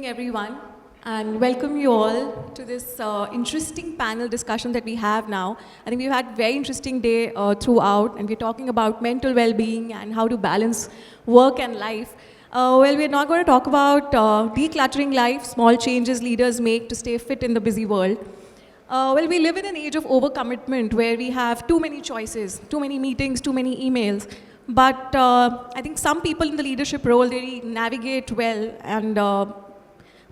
everyone, and welcome you all to this interesting panel discussion that we have now. I think we've had a very interesting day throughout, and we're talking about mental well-being and how to balance work and life. We're not going to talk about decluttering life, small changes leaders make to stay fit in the busy world. We live in an age of overcommitment where we have too many choices, too many meetings, too many emails. But I think some people in the leadership role, they navigate well and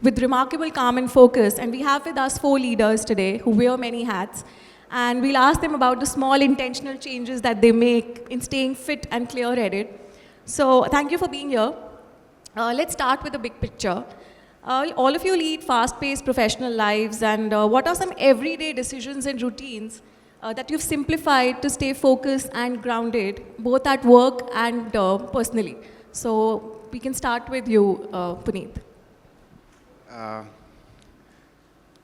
with remarkable calm and focus. And we have with us 4 leaders today who wear many hats. And we'll ask them about the small intentional changes that they make in staying fit and clear-headed. So thank you for being here. Let's start with the big picture. All of you lead fast-paced professional lives, and what are some everyday decisions and routines that you've simplified to stay focused and grounded, both at work and personally? So we can start with you, Puneeth.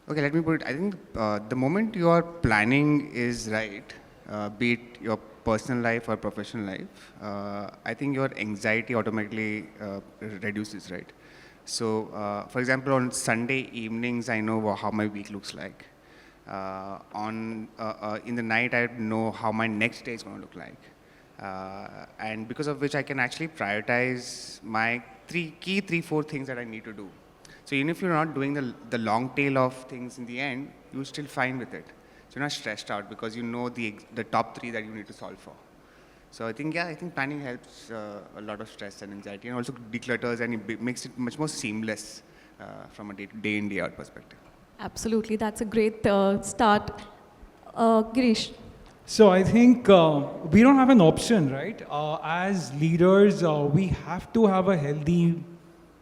Okay, let me put it. I think the moment your planning is right, be it your personal life or professional life, I think your anxiety automatically reduces, right? So, for example, on Sunday evenings, I know how my week looks like. In the night, I know how my next day is going to look like. And because of which I can actually prioritize my 4 things that I need to do. So even if you're not doing the long tail of things in the end, you're still fine with it. So you're not stressed out because you know the top 3 that you need to solve for. So I think planning helps a lot of stress and anxiety, and also declutters, and it makes it much more seamless from a day in, day out perspective. Absolutely, that's a great start. Girish. So I think we don't have an option, right? As leaders, we have to have a healthy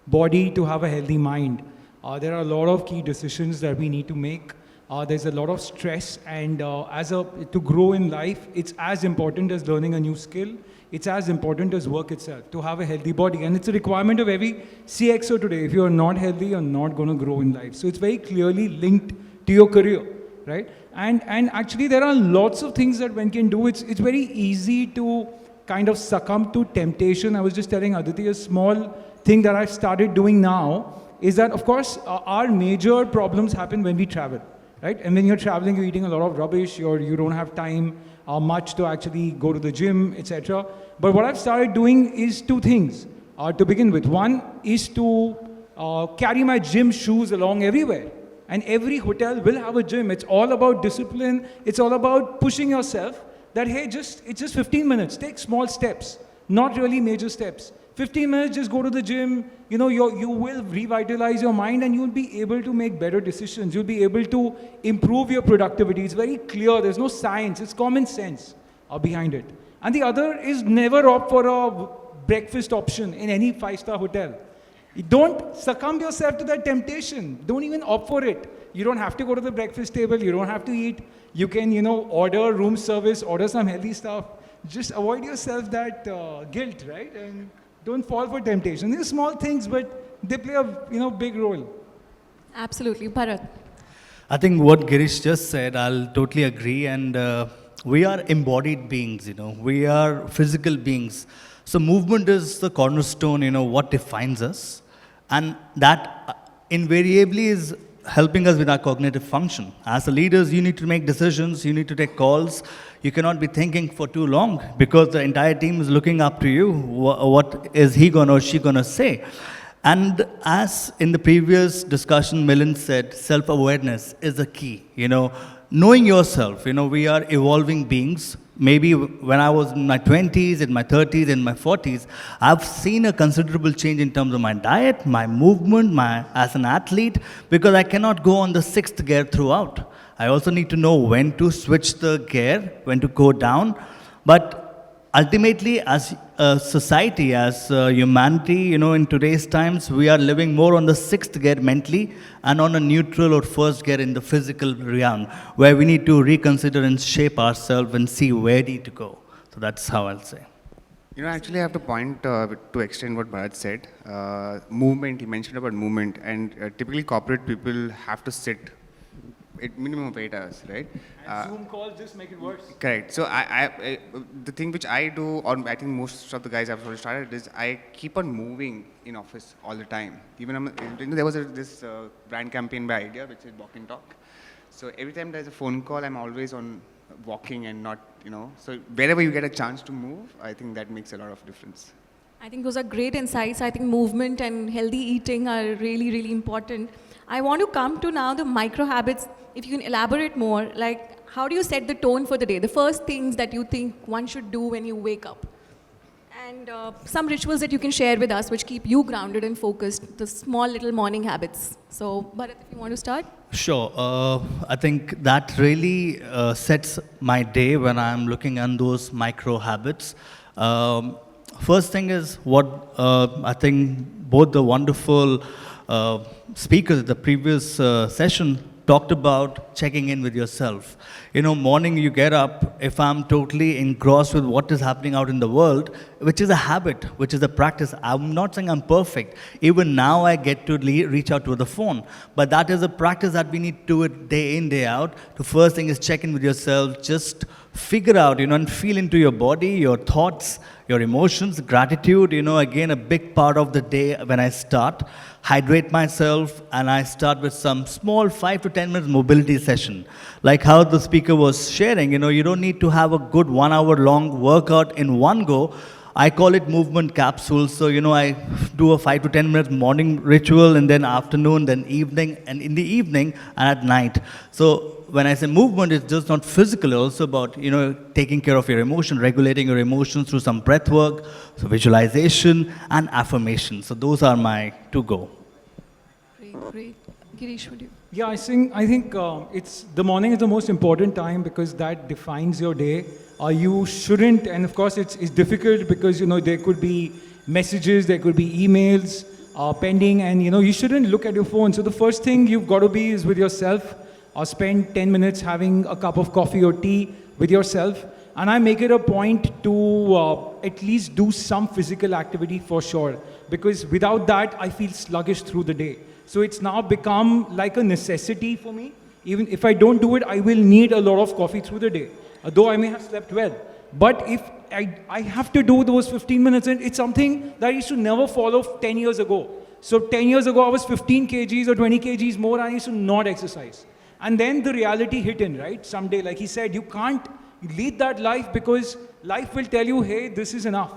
body to have a healthy mind. There are a lot of key decisions that we need to make. There's a lot of stress, and to grow in life, it's as important as learning a new skill. It's as important as work itself, to have a healthy body. And it's a requirement of every CXO today. If you're not healthy, you're not going to grow in life. So it's very clearly linked to your career, right? And actually, there are lots of things that one can do. It's very easy to kind of succumb to temptation. I was just telling Aditi, a small thing that I've started doing now is that, of course, our major problems happen when we travel. Right? And when you're traveling, you're eating a lot of rubbish, you don't have time much to actually go to the gym, etc. But what I've started doing is 2 things to begin with. One is to carry my gym shoes along everywhere. And every hotel will have a gym. It's all about discipline. It's all about pushing yourself that, hey, it's just 15 minutes. Take small steps, not really major steps. 15 minutes, just go to the gym. You know, you will revitalize your mind, and you'll be able to make better decisions. You'll be able to improve your productivity. It's very clear. There's no science. It's common sense behind it. And the other is never opt for a breakfast option in any 5-star hotel. Don't succumb yourself to that temptation. Don't even opt for it. You don't have to go to the breakfast table. You don't have to eat. You can, order room service, order some healthy stuff. Just avoid yourself that guilt, right? And don't fall for temptation. These are small things, but they play a big role. Absolutely. Bharat. I think what Girish just said, I'll totally agree. And we are embodied beings, we are physical beings. So movement is the cornerstone, what defines us. And that invariably is helping us with our cognitive function. As a leaders, you need to make decisions, you need to take calls. You cannot be thinking for too long because the entire team is looking up to you. What is he going or she going to say? And as in the previous discussion, Milind said, self-awareness is the key. Knowing yourself, we are evolving beings. Maybe when I was in my 20s, in my 30s, in my 40s, I've seen a considerable change in terms of my diet, my movement, as an athlete, because I cannot go on the 6th gear throughout. I also need to know when to switch the gear, when to go down. But ultimately, as a society, as humanity, in today's times, we are living more on the 6th gear mentally and on a neutral or 1st gear in the physical realm, where we need to reconsider and shape ourselves and see where we need to go. So that's how I'll say. Actually, I have to point to extend what Bharat said. Movement, he mentioned about movement, and typically corporate people have to sit minimum of 8 hours, right? Zoom calls just make it worse. Correct. So the thing which I do, or I think most of the guys have already started, is I keep on moving in office all the time. Even there was this brand campaign by Idea, which is walk and talk. So every time there's a phone call, I'm always on walking and not, So wherever you get a chance to move, I think that makes a lot of difference. I think those are great insights. I think movement and healthy eating are really, really important. I want to come to now the micro habits. If you can elaborate more, like how do you set the tone for the day? The first things that you think one should do when you wake up. And some rituals that you can share with us which keep you grounded and focused, the small little morning habits. So, Bharat, if you want to start. Sure. I think that really sets my day when I'm looking at those micro habits. First thing is what I think both the wonderful speakers at the previous session talked about checking in with yourself. Morning you get up, if I'm totally engrossed with what is happening out in the world, which is a habit, which is a practice. I'm not saying I'm perfect. Even now I get to reach out to the phone. But that is a practice that we need to do it day in, day out. The first thing is check in with yourself. Just figure out, and feel into your body, your thoughts, your emotions, gratitude, again, a big part of the day when I start. Hydrate myself, and I start with some small 5 to 10 minutes mobility session. Like how the speaker was sharing, you don't need to have a good 1 hour long workout in one go. I call it movement capsules. So, I do a 5 to 10 minutes morning ritual, and then afternoon, then evening, and in the evening, and at night. So, when I say movement, it's just not physical, it's also about, taking care of your emotion, regulating your emotions through some breath work, so visualization, and affirmation. So, those are my to go. Great. Girish, would you? Yeah, I think it's the morning is the most important time because that defines your day. You shouldn't, and of course it's difficult because there could be messages, there could be emails pending, and you shouldn't look at your phone. So the first thing you've got to be is with yourself, or spend 10 minutes having a cup of coffee or tea with yourself. And I make it a point to at least do some physical activity for sure, because without that I feel sluggish through the day. So it's now become like a necessity for me. Even if I don't do it, I will need a lot of coffee through the day, though I may have slept well. But if I have to do those 15 minutes, and it's something that I used to never follow 10 years ago. So 10 years ago, I was 15 kgs or 20 kgs more, and I used to not exercise. And then the reality hit in, right? Someday, like he said, you can't lead that life because life will tell you, hey, this is enough.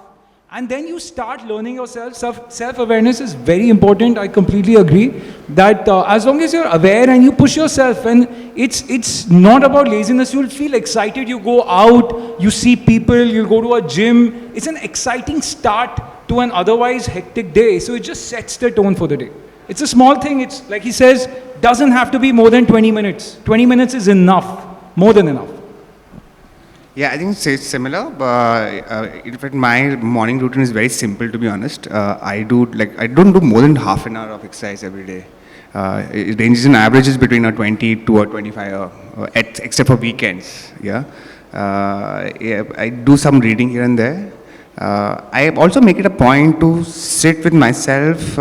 And then you start learning yourself. Self-awareness is very important. I completely agree that as long as you're aware and you push yourself, and it's not about laziness. You'll feel excited. You go out, you see people, you'll go to a gym. It's an exciting start to an otherwise hectic day. So it just sets the tone for the day. It's a small thing. It's like he says, doesn't have to be more than 20 minutes. 20 minutes is enough, more than enough. Yeah, I think it's similar, but in fact, my morning routine is very simple, to be honest. I don't do more than half an hour of exercise every day. It ranges in averages between a 22 or 25, except for weekends. Yeah, I do some reading here and there. I also make it a point to sit with myself.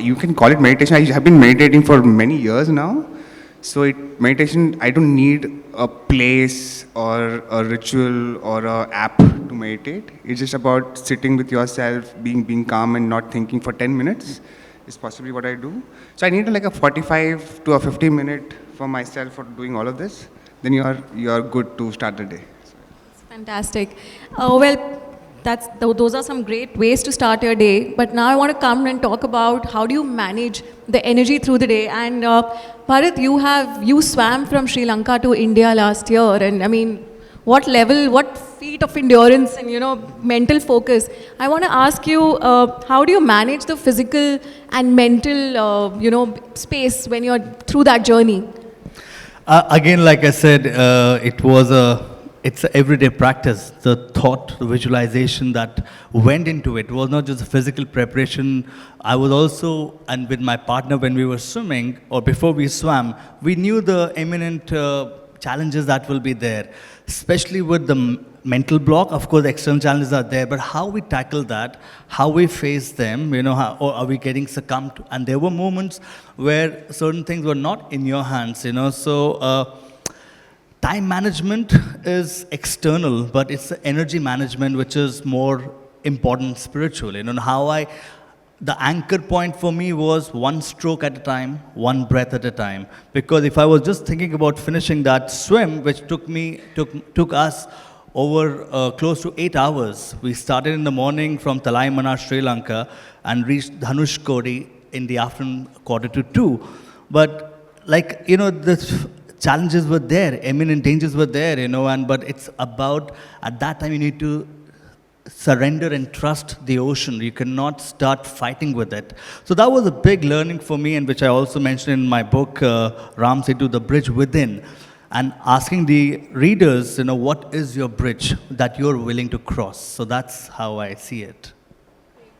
You can call it meditation. I have been meditating for many years now. So meditation, I don't need a place or a ritual or a app to meditate. It's just about sitting with yourself, being calm and not thinking for 10 minutes is possibly what I do. So I need like a 45 to a 50-minute for myself for doing all of this. Then you are good to start the day. It's fantastic. Those are some great ways to start your day. But now I want to come and talk about how do you manage the energy through the day. And Bharat, you swam from Sri Lanka to India last year, and I mean, what feat of endurance and mental focus. I want to ask you, how do you manage the physical and mental space when you're through that journey? Again, like I said, it's an everyday practice. The thought, the visualization that went into it was not just a physical preparation. I was also, and with my partner when we were swimming, or before we swam, we knew the imminent challenges that will be there, especially with the mental block. Of course, the external challenges are there, but how we tackle that, how we face them, or are we getting succumbed to? And there were moments where certain things were not in your hands, so time management is external, but it's the energy management which is more important spiritually. The anchor point for me was one stroke at a time, one breath at a time. Because if I was just thinking about finishing that swim, which took us over close to 8 hours. We started in the morning from Talaimana, Sri Lanka, and reached Dhanushkodi in the afternoon, 1:45. But the challenges were there, imminent dangers were there, but it's about, at that time you need to surrender and trust the ocean. You cannot start fighting with it. So that was a big learning for me, and which I also mentioned in my book, Ram Setu, The Bridge Within, and asking the readers, what is your bridge that you're willing to cross? So that's how I see it.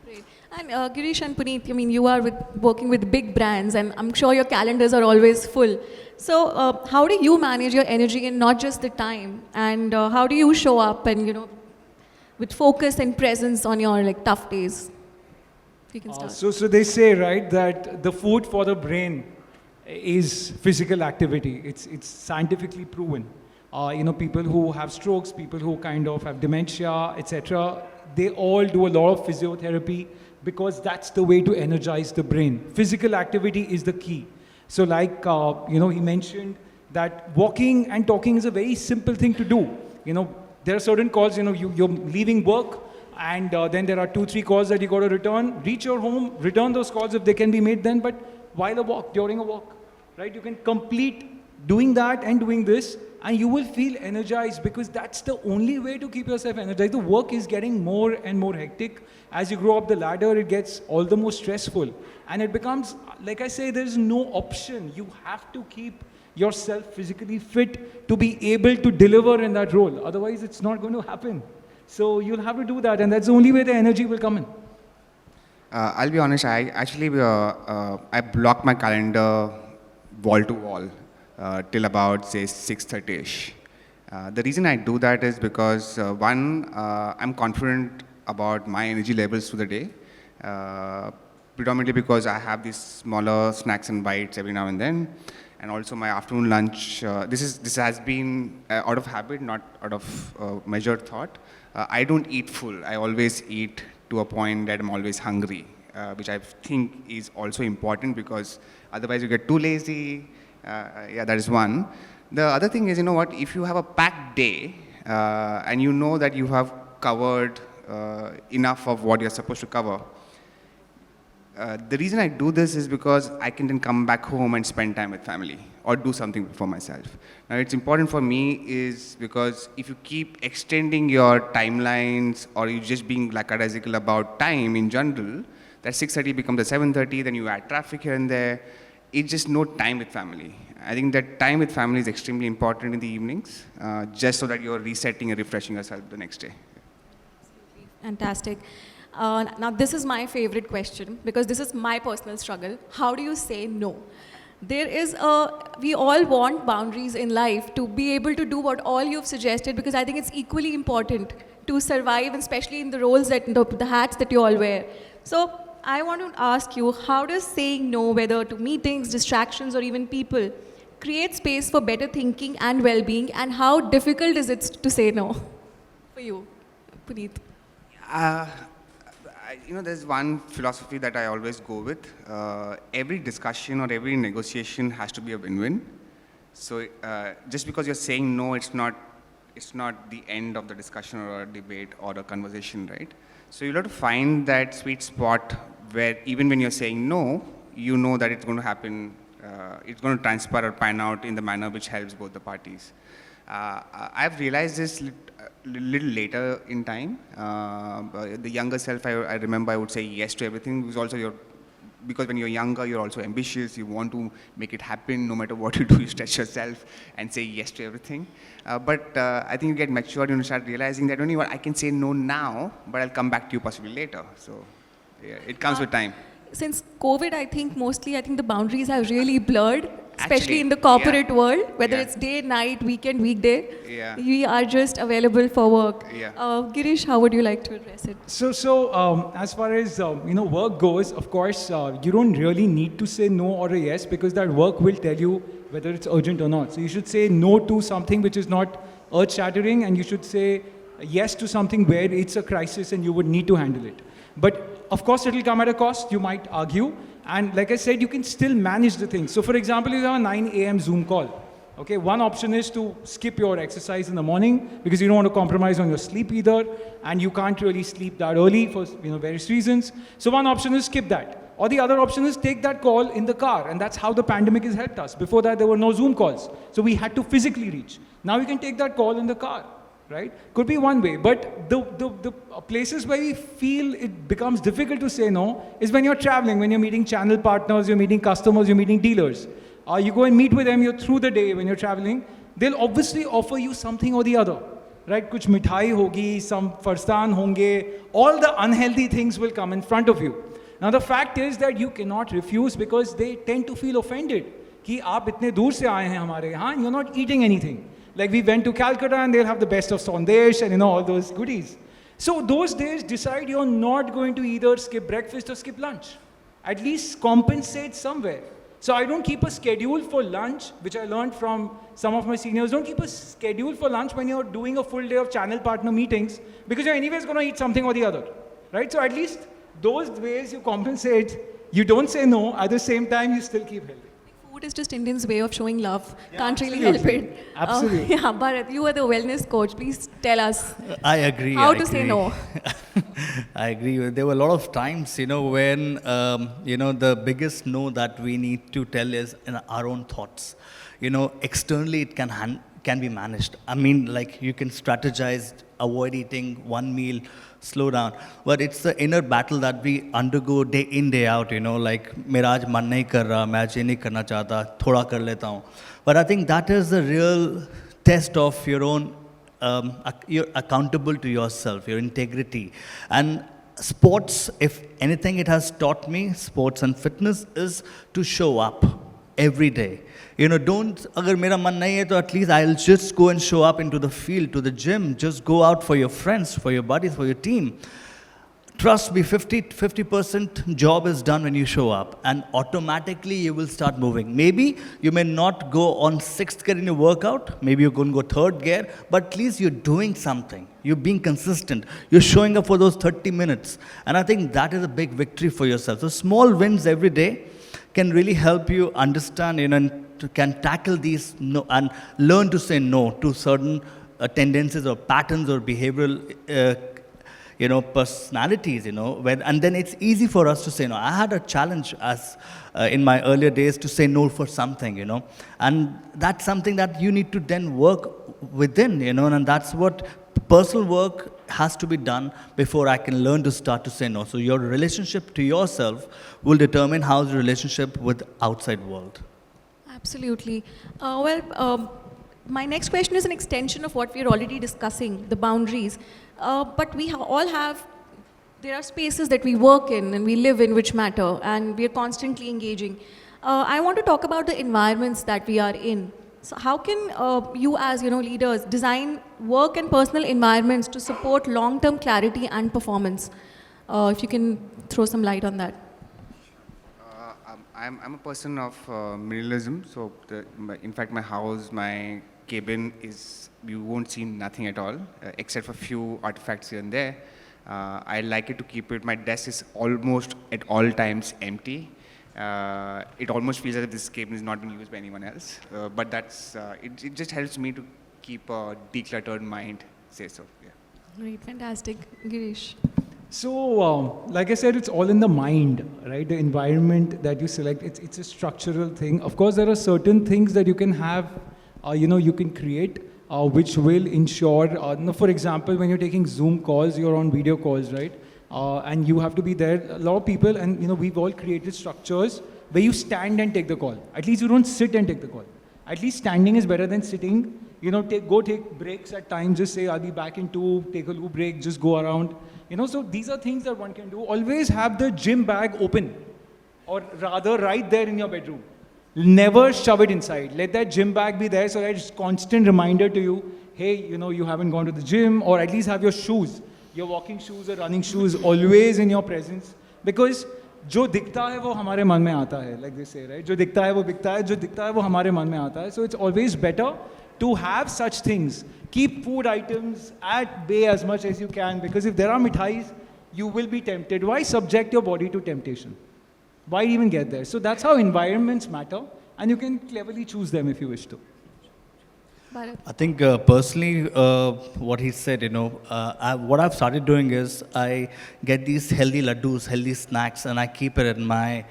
Great. And Girish and Puneeth, you are working with big brands, and I'm sure your calendars are always full. So how do you manage your energy and not just the time? And how do you show up and, with focus and presence on your tough days? You can start. So they say, right, that the food for the brain is physical activity. It's scientifically proven. People who have strokes, people who kind of have dementia, etc., they all do a lot of physiotherapy because that's the way to energize the brain. Physical activity is the key. So he mentioned that walking and talking is a very simple thing to do. There are certain calls, you're leaving work, and then there are 2-3 calls that you got to return. Reach your home, return those calls if they can be made then, but while a walk, during a walk, right? You can complete doing that and doing this, and you will feel energized, because that's the only way to keep yourself energized. The work is getting more and more hectic. As you grow up the ladder, it gets all the more stressful. And it becomes, like I say, there's no option. You have to keep yourself physically fit to be able to deliver in that role. Otherwise, it's not going to happen. So you'll have to do that, and that's the only way the energy will come in. I'll be honest, I actually I block my calendar wall to wall till about, say, 6:30ish. The reason I do that is because, one, I'm confident about my energy levels through the day, predominantly because I have these smaller snacks and bites every now and then. And also my afternoon lunch, this has been out of habit, not out of measured thought. I don't eat full. I always eat to a point that I'm always hungry, which I think is also important, because otherwise you get too lazy. That is one. The other thing is, if you have a packed day and you know that you have covered enough of what you're supposed to cover, the reason I do this is because I can then come back home and spend time with family or do something for myself. Now, it's important for me is because if you keep extending your timelines, or you just being lackadaisical about time in general, that 6:30 becomes a 7:30, then you add traffic here and there. It's just no time with family. I think that time with family is extremely important in the evenings, just so that you're resetting and refreshing yourself the next day. Fantastic. Now, this is my favorite question, because this is my personal struggle. How do you say no? We all want boundaries in life to be able to do what all you've suggested, because I think it's equally important to survive, and especially in the roles the hats that you all wear. So I want to ask you, how does saying no, whether to meetings, distractions, or even people, create space for better thinking and well-being, and how difficult is it to say no for you, Puneeth? There's one philosophy that I always go with. Every discussion or every negotiation has to be a win-win. So just because you're saying no, it's not the end of the discussion or a debate or a conversation, right? So you'll have to find that sweet spot where even when you're saying no, you know that it's going to happen, it's going to transpire or pan out in the manner which helps both the parties. I've realized this little later in time. The younger self, I remember I would say yes to everything. Because when you're younger, you're also ambitious. You want to make it happen. No matter what you do, you stretch yourself and say yes to everything. But I think you get matured, you start realizing that only I can say no now, but I'll come back to you possibly later. So yeah, it comes with time. Since COVID, I think the boundaries have really blurred. especially Actually, in the corporate yeah. world, whether Yeah. it's day, night, weekend, weekday, Yeah. we are just available for work. Yeah. Girish, how would you like to address it? As far as work goes, of course, you don't really need to say no or a yes because that work will tell you whether it's urgent or not. So you should say no to something which is not earth-shattering, and you should say yes to something where it's a crisis and you would need to handle it. But of course, it will come at a cost. You might argue, and like I said, you can still manage the thing. So, for example, you have a 9 a.m. Zoom call. Okay, one option is to skip your exercise in the morning because you don't want to compromise on your sleep either, and you can't really sleep that early for various reasons. So one option is skip that. Or the other option is take that call in the car, and that's how the pandemic has helped us. Before that, there were no Zoom calls, so we had to physically reach. Now you can take that call in the car, right? Could be one way, but the places where we feel it becomes difficult to say no is when you're traveling, when you're meeting channel partners, you're meeting customers, you're meeting dealers. You go and meet with them, you're through the day when you're traveling, they'll obviously offer you something or the other, right? Kuch mithai hogi, some farstan honge, all the unhealthy things will come in front of you. Now the fact is that you cannot refuse because they tend to feel offended. Ki aap itne dur se aaye hain hamare yahan, you're not eating anything. Like we went to Calcutta and they'll have the best of sandesh and all those goodies. So those days decide you're not going to either skip breakfast or skip lunch. At least compensate somewhere. So I don't keep a schedule for lunch, which I learned from some of my seniors. Don't keep a schedule for lunch when you're doing a full day of channel partner meetings because you're anyways going to eat something or the other, right? So at least those ways you compensate, you don't say no, at the same time you still keep healthy. Food is just Indians' way of showing love. Yeah, Can't really help absolutely. it. Absolutely. Yeah, Bharat, you are the wellness coach. Please tell us I agree. how I to say agree. no. I agree. There were a lot of times, when, the biggest no that we need to tell is in our own thoughts. Externally it can be managed. I mean, like you can strategize, avoid eating one meal, slow down. But it's the inner battle that we undergo day in, day out, like, mera aaj man nahi kar raha, main aaj ye nahi karna chahta, thoda kar leta hu. But I think that is the real test of your own, you're accountable to yourself, your integrity. And sports, if anything it has taught me, sports and fitness, is to show up every day. Don't, agar mera man nahi hai, to at least I'll just go and show up into the field, to the gym, just go out for your friends, for your buddies, for your team. Trust me, 50% job is done when you show up, and automatically you will start moving. Maybe you may not go on 6th gear in your workout, maybe you're going to go 3rd gear, but at least you're doing something. You're being consistent. You're showing up for those 30 minutes. And I think that is a big victory for yourself. So small wins every day can really help you understand, and can tackle these no, and learn to say no to certain tendencies or patterns or behavioral personalities, and then it's easy for us to say no. I had a challenge as in my earlier days to say no for something, and that's something that you need to then work within, and that's what personal work has to be done before I can learn to start to say no. So your relationship to yourself will determine how's your relationship with outside world. Absolutely. My next question is an extension of what we're already discussing, the boundaries. But we all have, there are spaces that we work in and we live in which matter, and we are constantly engaging. I want to talk about the environments that we are in. So how can you as leaders design work and personal environments to support long-term clarity and performance? If you can throw some light on that. I'm a person of minimalism, so in fact my house, my cabin is, you won't see nothing at all, except for few artifacts here and there. I like it to keep it, my desk is almost at all times empty. It almost feels as if this cabin is not being used by anyone else, but that's, it just helps me to keep a decluttered mind, say so. Yeah. Great, fantastic. Girish. So, like I said, it's all in the mind, right? The environment that you select, it's a structural thing. Of course, there are certain things that you can have, you can create, which will ensure, for example, when you're taking Zoom calls, you're on video calls, right? And you have to be there. A lot of people, and we've all created structures where you stand and take the call. At least you don't sit and take the call. At least standing is better than sitting. Go take breaks at times. Just say, I'll be back in 2, take a little break, just go around. So these are things that one can do. Always have the gym bag open, or rather right there in your bedroom. Never shove it inside. Let that gym bag be there so that it's constant reminder to you, hey, you haven't gone to the gym, or at least have your shoes, your walking shoes or running shoes always in your presence. Because जो दिखता है वो हमारे मन में आता है, like they say, right? जो दिखता है वो बिकता है, जो दिखता है वो हमारे मन में आता है. So it's always better to have such things. Keep food items at bay as much as you can, because if there are mithais, you will be tempted. Why subject your body to temptation? Why even get there? So that's how environments matter, and you can cleverly choose them if you wish to. Bharat. I think personally, what he said, what I've started doing is I get these healthy laddus, healthy snacks, and I keep it in my,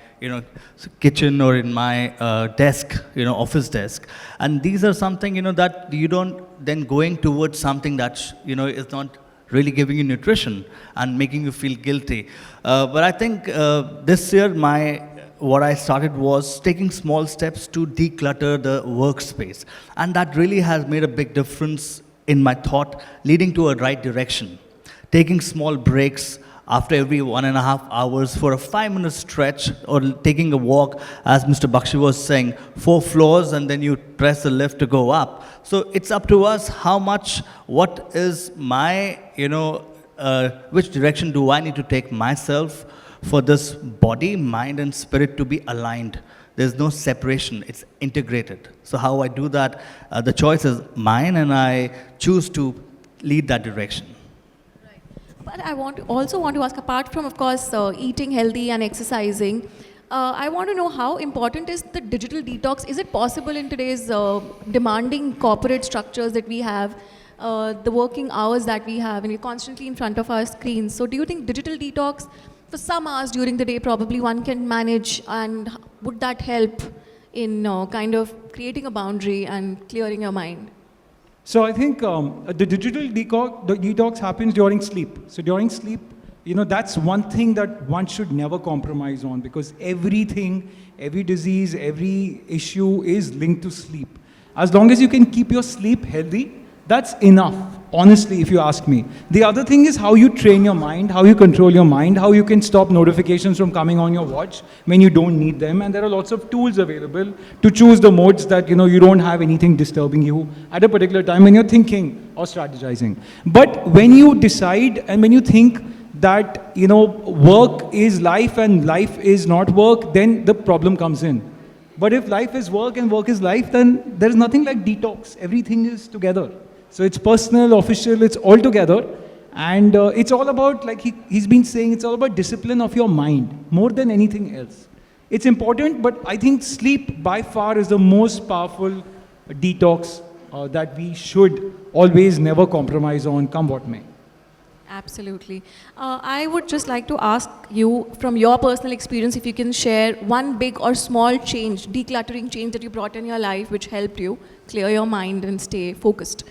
kitchen or in my desk, office desk. And these are something, that you don't then going towards something that, is not really giving you nutrition and making you feel guilty. But I think this year, what I started was taking small steps to declutter the workspace. And that really has made a big difference in my thought, leading to a right direction. Taking small breaks after every 1.5 hours for a 5-minute stretch, or taking a walk, as Mr. Bakshi was saying, 4 floors, and then you press the lift to go up. So it's up to us how much, what is my, which direction do I need to take myself for this body, mind, and spirit to be aligned. There's no separation, it's integrated. So how I do that, the choice is mine, and I choose to lead that direction. But I also want to ask, apart from, of course, eating healthy and exercising, I want to know how important is the digital detox? Is it possible in today's demanding corporate structures that we have, the working hours that we have, and we're constantly in front of our screens? So do you think digital detox, for some hours during the day, probably one can manage, and would that help in kind of creating a boundary and clearing your mind? So I think the digital detox happens during sleep. So during sleep, that's one thing that one should never compromise on, because everything, every disease, every issue is linked to sleep. As long as you can keep your sleep healthy, that's enough, honestly, if you ask me. The other thing is how you train your mind, how you control your mind, how you can stop notifications from coming on your watch when you don't need them. And there are lots of tools available to choose the modes that, you don't have anything disturbing you at a particular time when you're thinking or strategizing. But when you decide and when you think that, work is life and life is not work, then the problem comes in. But if life is work and work is life, then there's nothing like detox. Everything is together. So it's personal, official, it's all together. And it's all about, like he's been saying, it's all about discipline of your mind, more than anything else. It's important, but I think sleep by far is the most powerful detox that we should always never compromise on, come what may. Absolutely. I would just like to ask you, from your personal experience, if you can share one big or small change, decluttering change that you brought in your life, which helped you clear your mind and stay focused.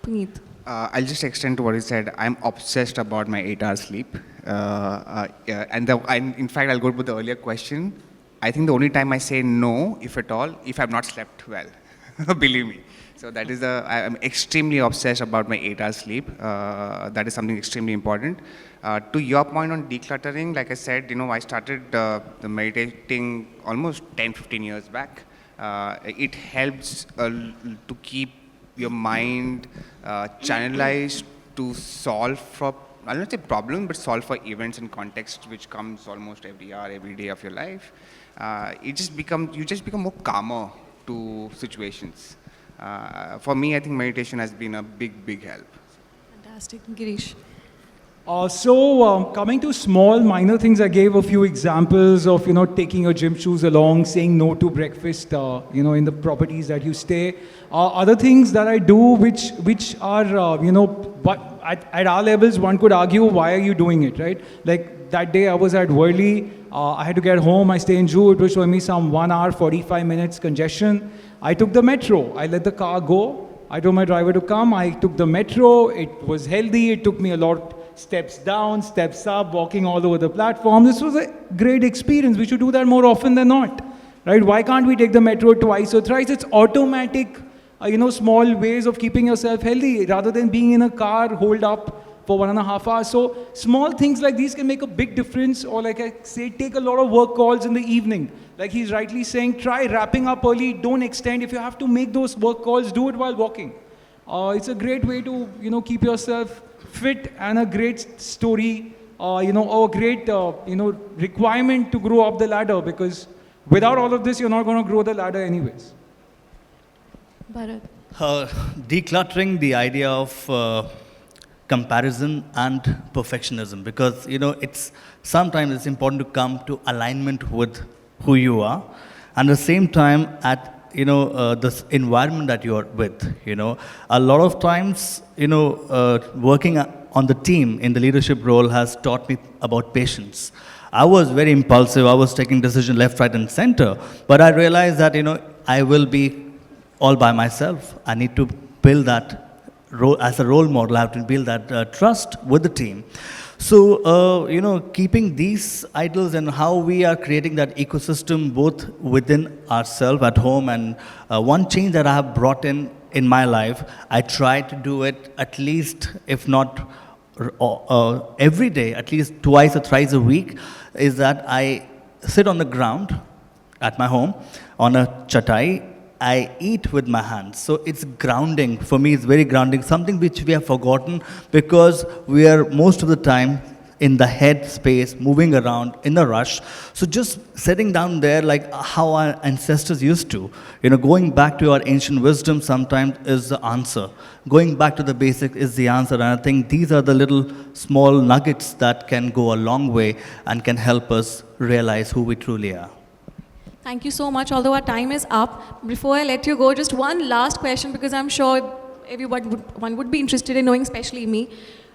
Puneeth. I'll just extend to what he said. I'm obsessed about my 8 hours sleep. And in fact, I'll go to the earlier question. I think the only time I say no, if at all, if I've not slept well. Believe me. So that is I'm extremely obsessed about my 8 hours sleep. That is something extremely important. To your point on decluttering, like I said, I started meditating almost 10-15 years back. It helps to keep your mind channelized to solve for, I'll not say problem, but solve for events and context which comes almost every hour, every day of your life. You just become more calmer to situations. For me, I think meditation has been a big help. Fantastic. Girish. Coming to small, minor things, I gave a few examples of, taking your gym shoes along, saying no to breakfast, in the properties that you stay. Other things that I do, which are, at our levels, one could argue, why are you doing it, right? Like that day I was at Worli, I had to get home, I stay in Juhu, it was showing me some 1 hour, 45 minutes congestion. I took the metro, I let the car go, I told my driver to come, I took the metro, it was healthy, it took me a lot steps down, steps up, walking all over the platform. This was a great experience. We should do that more often than not, right? Why can't we take the metro twice or thrice? It's automatic, small ways of keeping yourself healthy rather than being in a car holed up for 1.5 hours. So small things like these can make a big difference. Or like I say, take a lot of work calls in the evening. Like he's rightly saying, try wrapping up early, don't extend. If you have to make those work calls, do it while walking. It's a great way to, keep yourself fit, and a great story, or a great, requirement to grow up the ladder, because without all of this, you're not going to grow the ladder anyways. Bharat. Decluttering the idea of comparison and perfectionism, because it's sometimes it's important to come to alignment with who you are, and at the same time at this environment that you are with. A lot of times working on the team in the leadership role has taught me about patience. I was very impulsive. I was taking decisions left, right, and center, but I realized that I will be all by myself. I need to build that role as a role model. I have to build that trust with the team. So, keeping these idols and how we are creating that ecosystem both within ourselves at home, and one change that I have brought in my life, I try to do it at least, if not every day, at least twice or thrice a week, is that I sit on the ground at my home on a chatai. I eat with my hands. So it's grounding. For me, it's very grounding. Something which we have forgotten, because we are most of the time in the head space, moving around in the rush. So just sitting down there like how our ancestors used to, going back to our ancient wisdom sometimes is the answer. Going back to the basic is the answer. And I think these are the little small nuggets that can go a long way and can help us realize who we truly are. Thank you so much, although our time is up. Before I let you go, just one last question, because I'm sure everyone would be interested in knowing, especially me.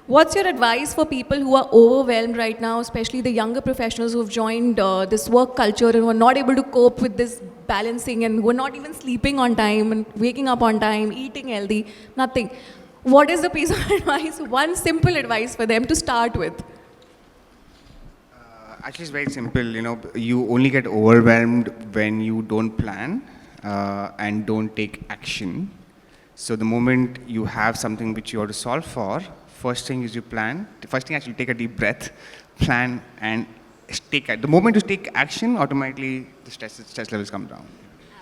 What's your advice for people who are overwhelmed right now, especially the younger professionals who have joined this work culture and who are not able to cope with this balancing, and who are not even sleeping on time and waking up on time, eating healthy, nothing? What is the piece of advice, one simple advice for them to start with? Actually, it's very simple. You only get overwhelmed when you don't plan and don't take action. So the moment you have something which you have to solve for, first thing is you plan. The first thing, actually, take a deep breath, plan, and the moment you take action, automatically the stress levels come down.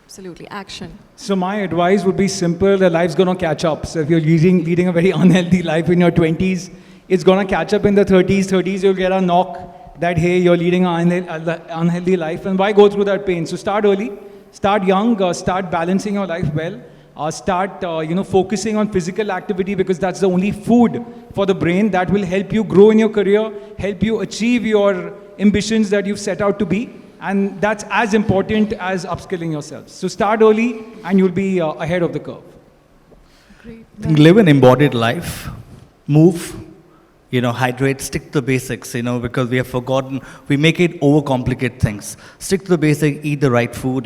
Absolutely, action. So my advice would be simple. The life's going to catch up. So if you're leading a very unhealthy life in your 20s, it's going to catch up in the 30s. 30s, you'll get a knock that, hey, you're leading an unhealthy life, and why go through that pain? So start early, start young, start balancing your life well, start focusing on physical activity, because that's the only food for the brain that will help you grow in your career, help you achieve your ambitions that you've set out to be, and that's as important as upskilling yourself. So start early and you'll be ahead of the curve. Great. Live an embodied life, move, hydrate, stick to the basics, because we have forgotten, we make it overcomplicate things. Stick to the basic, eat the right food,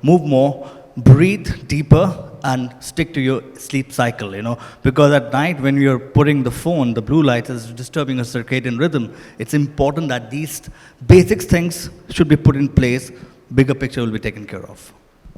move more, breathe deeper, and stick to your sleep cycle, because at night when you're putting the phone, the blue light is disturbing your circadian rhythm. It's important that these basic things should be put in place, bigger picture will be taken care of.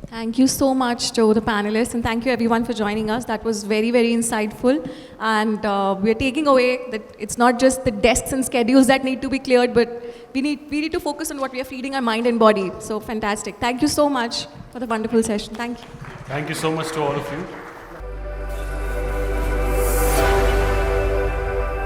Thank you so much to the panelists, and thank you everyone for joining us. That was very, very insightful. And we're taking away that it's not just the desks and schedules that need to be cleared, but we need to focus on what we are feeding our mind and body. So fantastic. Thank you so much for the wonderful session. Thank you. Thank you so much to all of you.